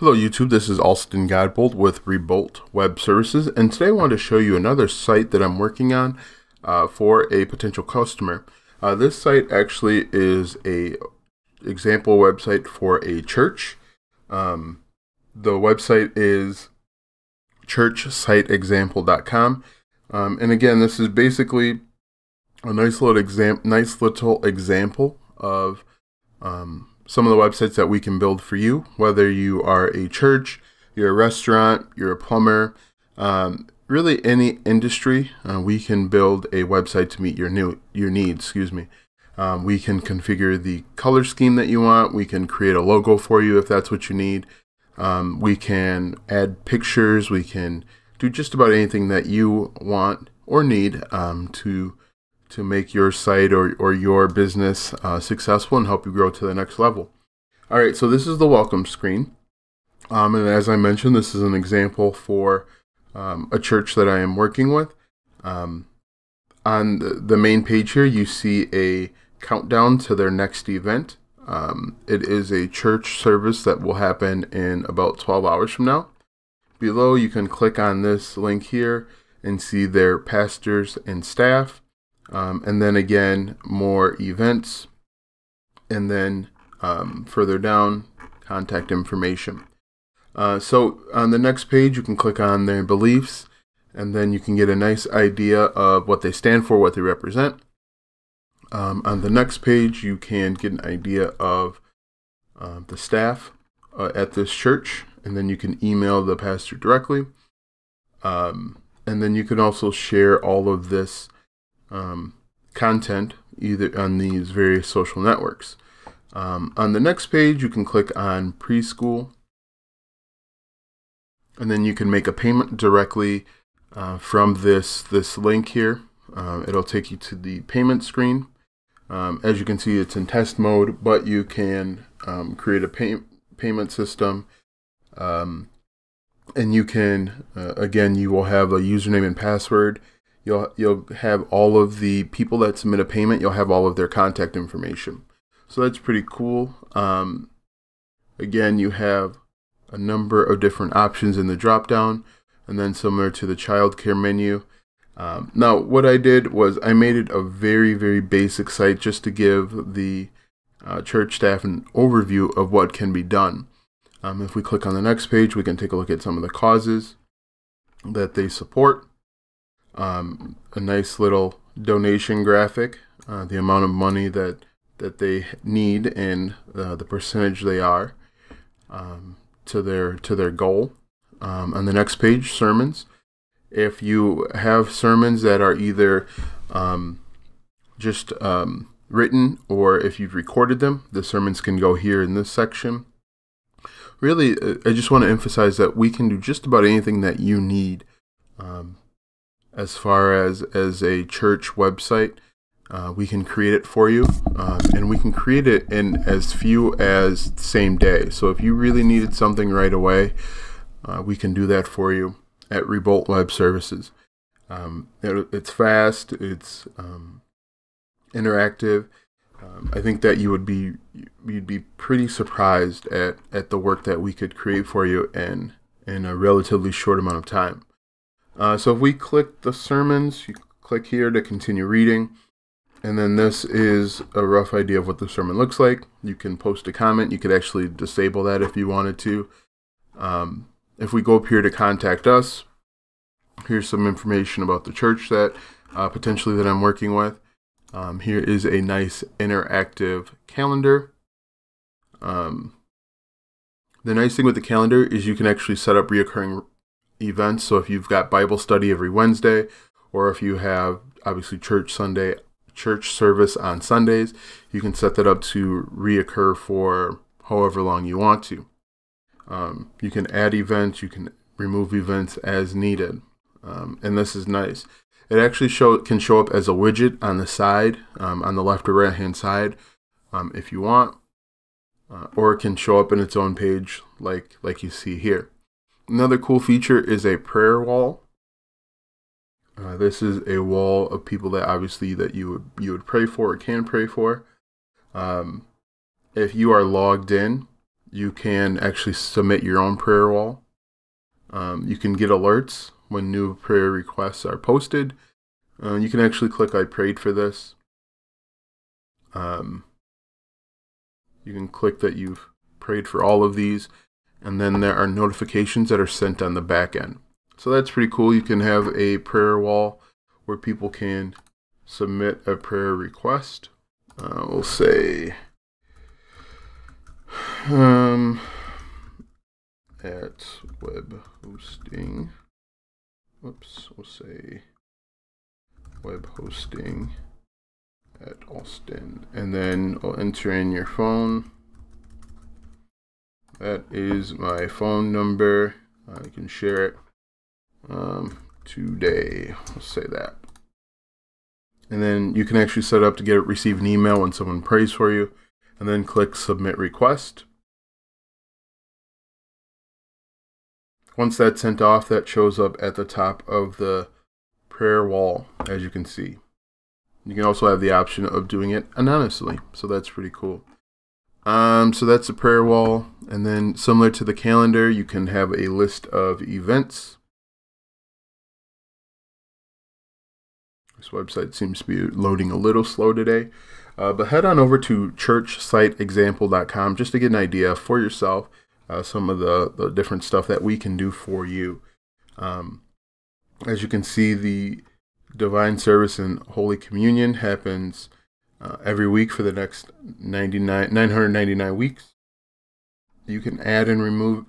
Hello YouTube, this is Alston Godbold with Revolt Web Services, and today I want to show you another site that I'm working on for a potential customer. This site actually is a example website for a church. The website is churchsiteexample.com, and again, this is basically a nice little example of some of the websites that we can build for you, whether you are a church, you're a restaurant, you're a plumber, really any industry, we can build a website to meet your needs. We can configure the color scheme that you want. We can create a logo for you if that's what you need. We can add pictures. We can do just about anything that you want or need to make your site or your business successful and help you grow to the next level. All right, so this is the welcome screen. And as I mentioned, this is an example for a church that I am working with. On the main page here, you see a countdown to their next event. It is a church service that will happen in about 12 hours from now. Below, you can click on this link here and see their pastors and staff. And then again, more events, and then further down, contact information. So on the next page, you can click on their beliefs, and then you can get a nice idea of what they stand for, what they represent. On the next page, you can get an idea of the staff at this church, and then you can email the pastor directly. And then you can also share all of this content either on these various social networks. On the next page, you can click on Preschool, and then you can make a payment directly from this link here. It'll take you to the payment screen. As you can see, it's in test mode, but you can create a payment system, and you can again, you will have a username and password. You'll have all of the people that submit a payment, you'll have all of their contact information. So that's pretty cool. Again, you have a number of different options in the drop down, and then similar to the childcare menu. Now, what I did was I made it a very, very basic site just to give the church staff an overview of what can be done. If we click on the next page, we can take a look at some of the causes that they support. A nice little donation graphic, the amount of money that they need and the percentage they are to their goal. On the next page, sermons. If you have sermons that are either just written, or if you've recorded them, the sermons can go here in this section. Really, I just want to emphasize that we can do just about anything that you need as far as a church website. We can create it for you, and we can create it in as few as the same day. So if you really needed something right away, we can do that for you at Revolt Web Services. It's fast, it's interactive. I think that you'd be pretty surprised at the work that we could create for you in a relatively short amount of time. So if we click the sermons, you click here to continue reading, and then this is a rough idea of what the sermon looks like. You can post a comment. You could actually disable that if you wanted to. If we go up here to contact us, here's some information about the church that potentially that I'm working with. Here is a nice interactive calendar. The nice thing with the calendar is you can actually set up reoccurring events. So if you've got Bible study every Wednesday, or if you have obviously church service on Sundays, you can set that up to reoccur for however long you want to. You can add events, you can remove events as needed, and this is nice. It actually can show up as a widget on the side, on the left or right hand side, if you want, or it can show up in its own page like you see here. Another cool feature is a prayer wall. This is a wall of people that obviously that you would pray for or can pray for. If you are logged in, you can actually submit your own prayer wall. You can get alerts when new prayer requests are posted. You can actually click I prayed for this. You can click that you've prayed for all of these, and then there are notifications that are sent on the back end. So that's pretty cool. You can have a prayer wall where people can submit a prayer request. We'll say at web hosting. Whoops, we'll say web hosting at Austin, and then I'll enter in your phone. That is my phone number. I can share it today. We'll say that. And then you can actually set up to receive an email when someone prays for you, and then click submit request. Once that's sent off, that shows up at the top of the prayer wall, as you can see. You can also have the option of doing it anonymously, so that's pretty cool. So that's the prayer wall, and then similar to the calendar, you can have a list of events. This website seems to be loading a little slow today, but head on over to churchsiteexample.com just to get an idea for yourself, some of the different stuff that we can do for you. As you can see, the Divine Service and Holy Communion happens every week for the next 999 weeks. You can add and remove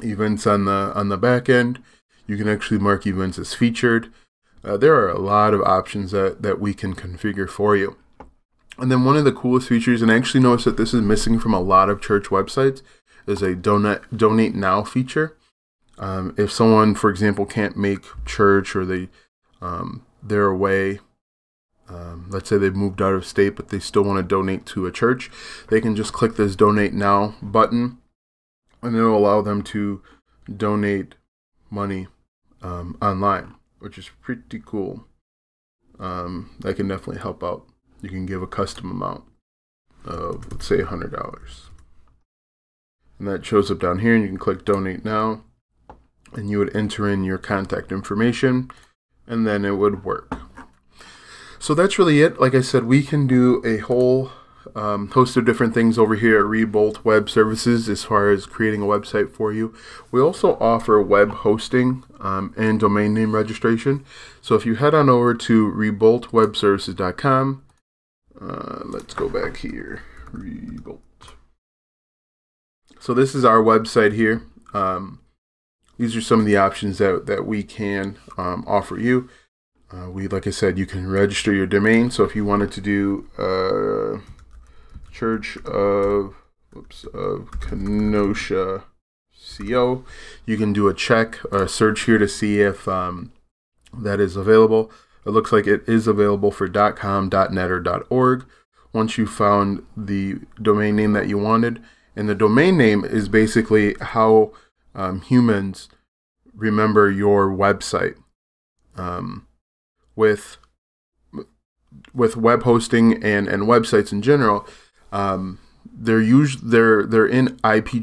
events on the back end. You can actually mark events as featured. There are a lot of options that we can configure for you. And then one of the coolest features, and I actually noticed that this is missing from a lot of church websites, is a donate now feature. If someone, for example, can't make church, or they're away, let's say they've moved out of state, but they still want to donate to a church, they can just click this donate now button, and it will allow them to donate money online, which is pretty cool. That can definitely help out. You can give a custom amount of, let's say, $100. And that shows up down here, and you can click donate now, and you would enter in your contact information, and then it would work. So that's really it. Like I said, we can do a whole host of different things over here at Revolt Web Services as far as creating a website for you. We also offer web hosting and domain name registration. So if you head on over to revoltwebservices.com, let's go back here, Revolt. So this is our website here. These are some of the options that we can offer you. Like I said, you can register your domain. So if you wanted to do Church of Kenosha CO, you can do a search here to see if that is available. It looks like it is available for .com, .net, or .org. Once you found the domain name that you wanted, and the domain name is basically how humans remember your website. With web hosting and websites in general, they're in IP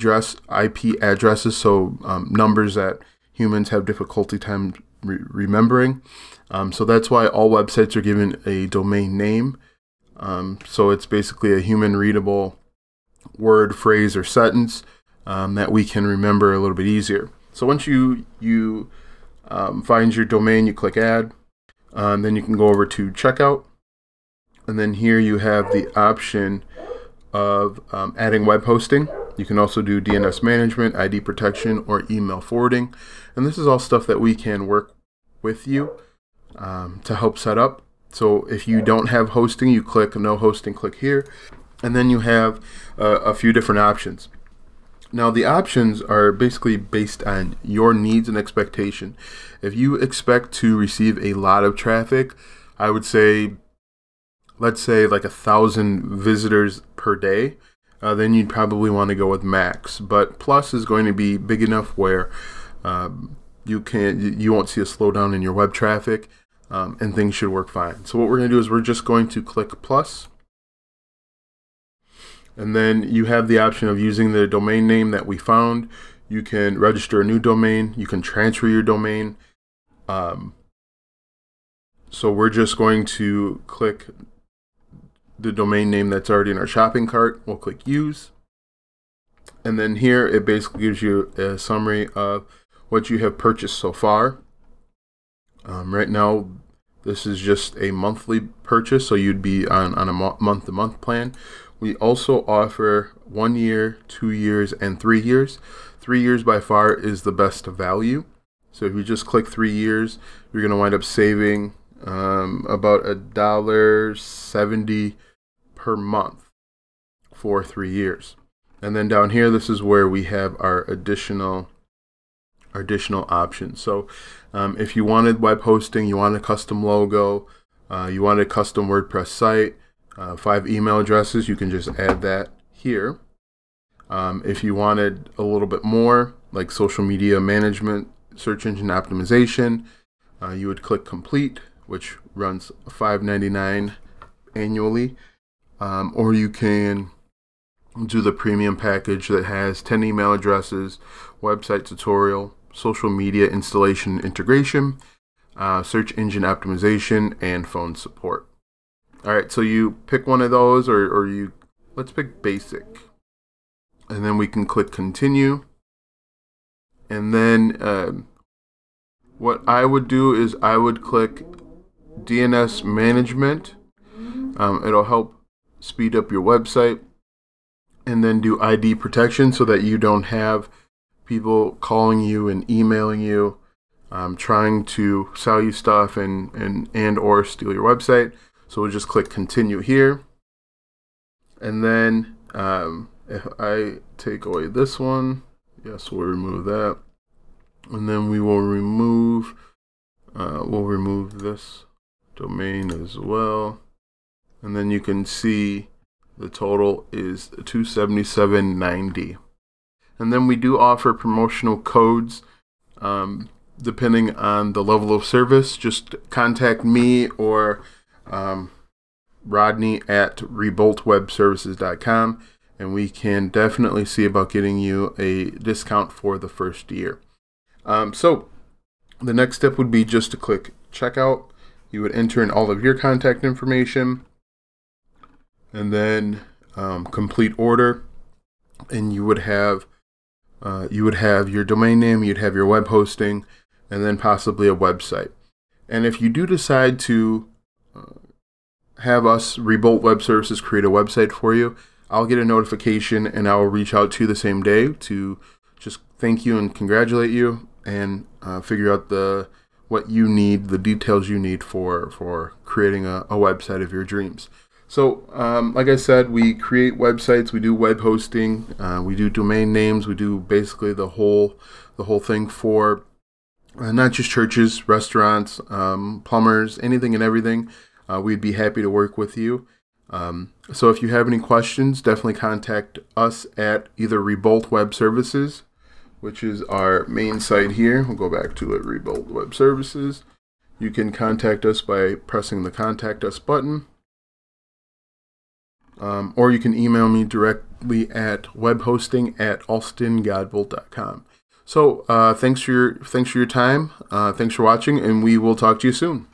addresses, so numbers that humans have difficulty time remembering. So that's why all websites are given a domain name. So it's basically a human readable word, phrase, or sentence that we can remember a little bit easier. So once you find your domain, you click add. Then you can go over to checkout, and then here you have the option of adding web hosting. You can also do DNS management, ID protection, or email forwarding, and this is all stuff that we can work with you to help set up. So if you don't have hosting, you click no hosting, click here, and then you have a few different options. Now the options are basically based on your needs and expectation. If you expect to receive a lot of traffic, I would say, let's say like 1,000 visitors per day, then you'd probably want to go with max. But plus is going to be big enough where you won't see a slowdown in your web traffic, and things should work fine. So what we're going to do is we're just going to click plus. And then you have the option of using the domain name that we found. You can register a new domain. You can transfer your domain. So we're just going to click the domain name that's already in our shopping cart. We'll click use. And then here it basically gives you a summary of what you have purchased so far. Right now, this is just a monthly purchase, so you'd be on a month-to-month plan. We also offer 1 year, 2 years, and 3 years. 3 years by far is the best value. So if you just click 3 years, you're going to wind up saving about $1.70 per month for 3 years. And then down here, this is where we have our additional options. So if you wanted web hosting, you want a custom logo, you want a custom WordPress site, 5 email addresses, you can just add that here. If you wanted a little bit more, like social media management, search engine optimization, you would click complete, which runs $5.99 annually, or you can do the premium package that has 10 email addresses, website tutorial, social media installation integration, search engine optimization, and phone support. All right, so you pick one of those, or let's pick basic, and then we can click continue. And then what I would do is I would click DNS management. It'll help speed up your website. And then do ID protection so that you don't have people calling you and emailing you, trying to sell you stuff and or steal your website. So we'll just click continue here. And then if I take away this one, yes, we'll remove that. And then we will remove this domain as well. And then you can see the total is $277.90. And then we do offer promotional codes depending on the level of service. Just contact me or Rodney at revoltwebservices.com, and we can definitely see about getting you a discount for the first year. So the next step would be just to click checkout. You would enter in all of your contact information, and then complete order, and you would have your domain name, you'd have your web hosting, and then possibly a website. And if you do decide to have us, Revolt Web Services, create a website for you, I'll get a notification and I will reach out to you the same day to just thank you and congratulate you, and figure out what you need, the details you need for creating a website of your dreams. So, like I said, we create websites, we do web hosting, we do domain names, we do basically the whole thing for not just churches, restaurants, plumbers, anything and everything. We'd be happy to work with you. So if you have any questions, definitely contact us at either Revolt Web Services, which is our main site here. We'll go back to it, Revolt Web Services. You can contact us by pressing the Contact Us button. Or you can email me directly at webhosting@alstongodbolt.com. So thanks for your time. Thanks for watching, and we will talk to you soon.